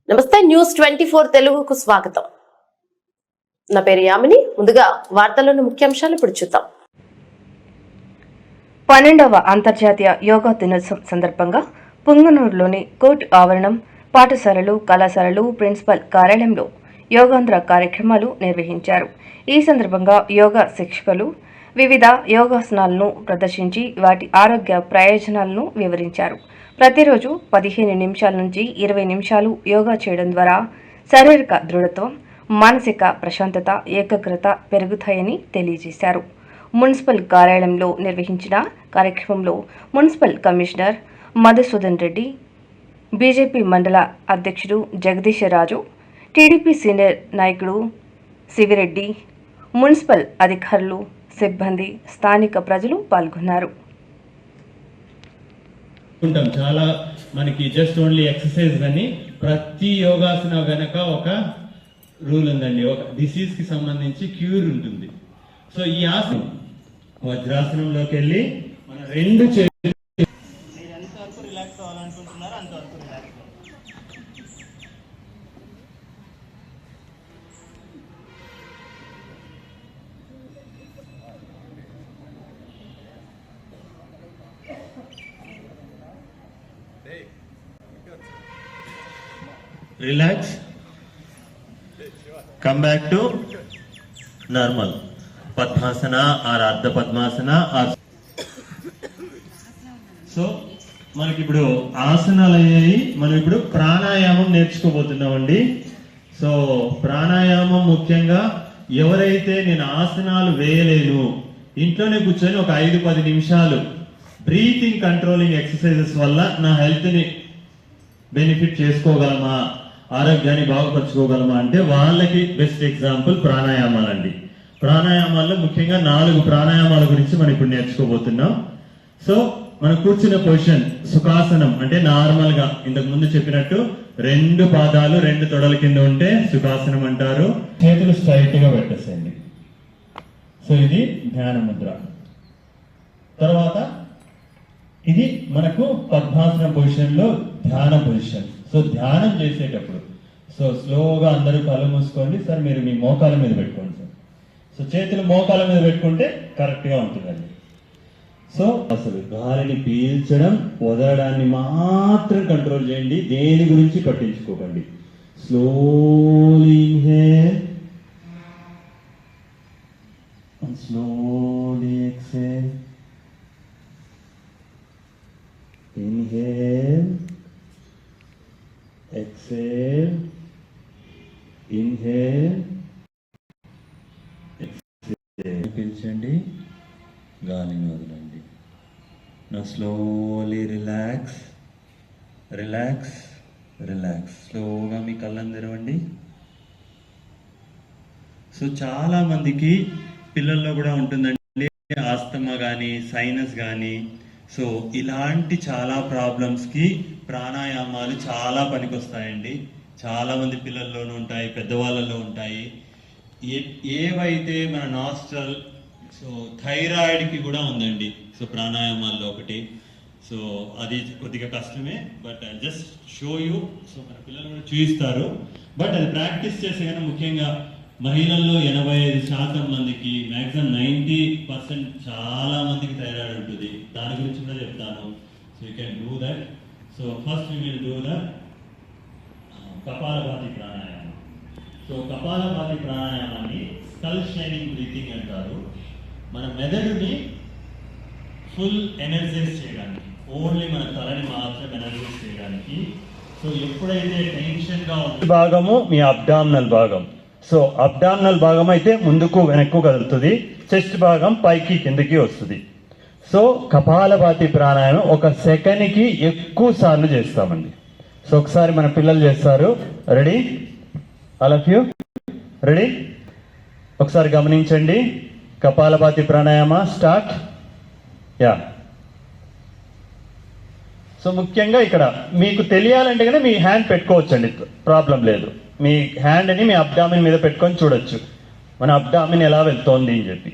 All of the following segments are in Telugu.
నమస్తే న్యూస్ 24 తెలుగుకు స్వాగతం. నా పేరు యామిని. ముందుగా వార్తల్లోని ముఖ్యాంశాలు ఇప్పుడు చూద్దాం. 12వ అంతర్జాతీయ యోగా దినోత్సవం సందర్భంగా పుంగనూరులోని కోర్టు ఆవరణం, పాఠశాలలు, కళాశాలలు, ప్రిన్సిపల్ కార్యాలయంలో యోగాంధ్ర కార్యక్రమాలు నిర్వహించారు. ఈ సందర్భంగా యోగా శిక్షకులు వివిధ యోగాసనాలను ప్రదర్శించి వాటి ఆరోగ్య ప్రయోజనాలను వివరించారు. ప్రతిరోజు 15 నిమిషాల నుంచి 20 నిమిషాలు యోగా చేయడం ద్వారా శారీరక దృఢత్వం, మానసిక ప్రశాంతత, ఏకాగ్రత పెరుగుతాయని తెలియజేశారు. మున్సిపల్ కార్యాలయంలో నిర్వహించిన కార్యక్రమంలో municipal commissioner Madhusudan Reddy, BJP మండల అధ్యక్షుడు జగదీశ్ రాజు, టీడీపీ సీనియర్ నాయకుడు శివిరెడ్డి, మున్సిపల్ అధికారులు, సిబ్బంది, స్థానిక ప్రజలు పాల్గొన్నారు. చాలా మనకి జస్ట్ ఓన్లీ ఎక్సర్సైజ్ కానీ ప్రతి యోగాసన వెనక ఒక రూల్ ఉందండి. ఒక డిసీజ్ కి సంబంధించి క్యూర్ ఉంటుంది. సో ఈ ఆసనం వజ్రాసనంలోకి వెళ్ళి మన రెండు చేతులు ఎంతవరకు రిలాక్స్ అవ్వాలనుకుంటున్నారో అంతవరకు relax. Relax, come back to normal Padmasana or Ardha Padmasana or so మనకి ఇప్పుడు ఆసనాలు అయ్యాయి. మనం ఇప్పుడు ప్రాణాయామం నేర్చుకోబోతున్నామండి. సో ప్రాణాయామం ముఖ్యంగా ఎవరైతే నేను ఆసనాలు వేయలేను, ఇంట్లోనే కూర్చొని ఒక 5-10 నిమిషాలు బ్రీతింగ్ కంట్రోలింగ్ ఎక్సర్సైజెస్ వల్ల నా హెల్త్ని బెనిఫిట్ చేసుకోగలమా, ఆరోగ్యాన్ని బాగుపరచుకోగలమా అంటే వాళ్ళకి బెస్ట్ ఎగ్జాంపుల్ ప్రాణాయామాలండి. ప్రాణాయామాల్లో ముఖ్యంగా 4 ప్రాణాయామాల గురించి మనం ఇప్పుడు నేర్చుకోబోతున్నాం. సో మనం కూర్చున్న పొజిషన్ సుఖాసనం అంటే నార్మల్ గా ఇంతకు ముందు చెప్పినట్టు 2 పాదాలు 2 తొడల కింద ఉంటే సుఖాసనం అంటారు. చేతులు స్ట్రైట్ గా పెట్టేసేయండి. సో ఇది ధ్యాన ముద్ర. తర్వాత ఇది మనకు పద్మాసన పొజిషన్ లో ధ్యాన పొజిషన్. సో ధ్యానం చేసేటప్పుడు సో స్లోగా అందరూ కళ్ళు మూసుకోండి. సార్ మీరు మీ మోకాల మీద పెట్టుకోండి సార్. సో చేతులు మోకాల మీద పెట్టుకుంటే కరెక్ట్ గా ఉంటుందండి. సో అసలు గాలిని పీల్చడం వదలడాన్ని మాత్రం కంట్రోల్ చేయండి, దేని గురించి పట్టించుకోకండి. Slowly inhale and slowly exhale. Inhale, exhale, inhale, exhale. పీల్చండి, గాలిని వదలండి. Now slowly relax, relax, relax. స్లోగా మీ కళ్ళని తెరవండి. సో చాలా మందికి పిల్లల్లో కూడా ఉంటుందండి ఆస్తమా కానీ సైనస్ కానీ. సో ఇలాంటి చాలా ప్రాబ్లమ్స్కి ప్రాణాయామాలు చాలా పనికొస్తాయండి. చాలామంది పిల్లల్లోనూ ఉంటాయి, పెద్దవాళ్ళలో ఉంటాయి. ఏవైతే మన నాస్ట్రల్, సో థైరాయిడ్కి కూడా ఉందండి. సో ప్రాణాయామాల్లో ఒకటి. సో అది కొద్దిగా కష్టమే, but I just show you. So మన పిల్లలు కూడా చూపిస్తారు. బట్ అది ప్రాక్టీస్ చేసే కానీ ముఖ్యంగా మహిళల్లో 85% మందికి, మ్యాక్సిమం 90% చాలా మందికి థైరాయిడ్ ఉంటుంది. దాని గురించి కూడా చెప్తాను. So you can do that. So first you will do the Kapalbhati pranayama. So Kapalbhati ప్రాణాయామాన్ని స్కల్ షైనింగ్ బ్రీతింగ్ అంటారు. మన మెదడుని ఫుల్ ఎనర్జైజ్ చేయడానికి, ఓన్లీ మన తలని మాత్రం ఎనర్జైజ్ చేయడానికి. సో ఎప్పుడైతే టెన్షన్గా ఉంటుంది భాగము మీ అబ్డామినల్ భాగం. సో అబ్డామినల్ భాగం అయితే ముందుకు వెనక్కు కదులుతుంది, చెస్ట్ భాగం పైకి కిందకి వస్తుంది. సో కపాలభాతి ప్రాణాయామం 1 సెకండ్కి ఎక్కువ సార్లు చేస్తామండి. సో ఒకసారి మన పిల్లలు చేస్తారు. Ready? All of you ready? ఒకసారి గమనించండి. Kapalbhati pranayama start. Yeah. So ముఖ్యంగా ఇక్కడ మీకు తెలియాలంటే కనుక మీ హ్యాండ్ పెట్టుకోవచ్చండి, ప్రాబ్లం లేదు. మీ హ్యాండ్ని మీ అబ్డామిన్ మీద పెట్టుకొని చూడొచ్చు మన అబ్డామిన్ ఎలా వెళ్తోంది అని చెప్పి.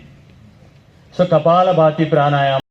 సో కపాలభాతి ప్రాణాయామం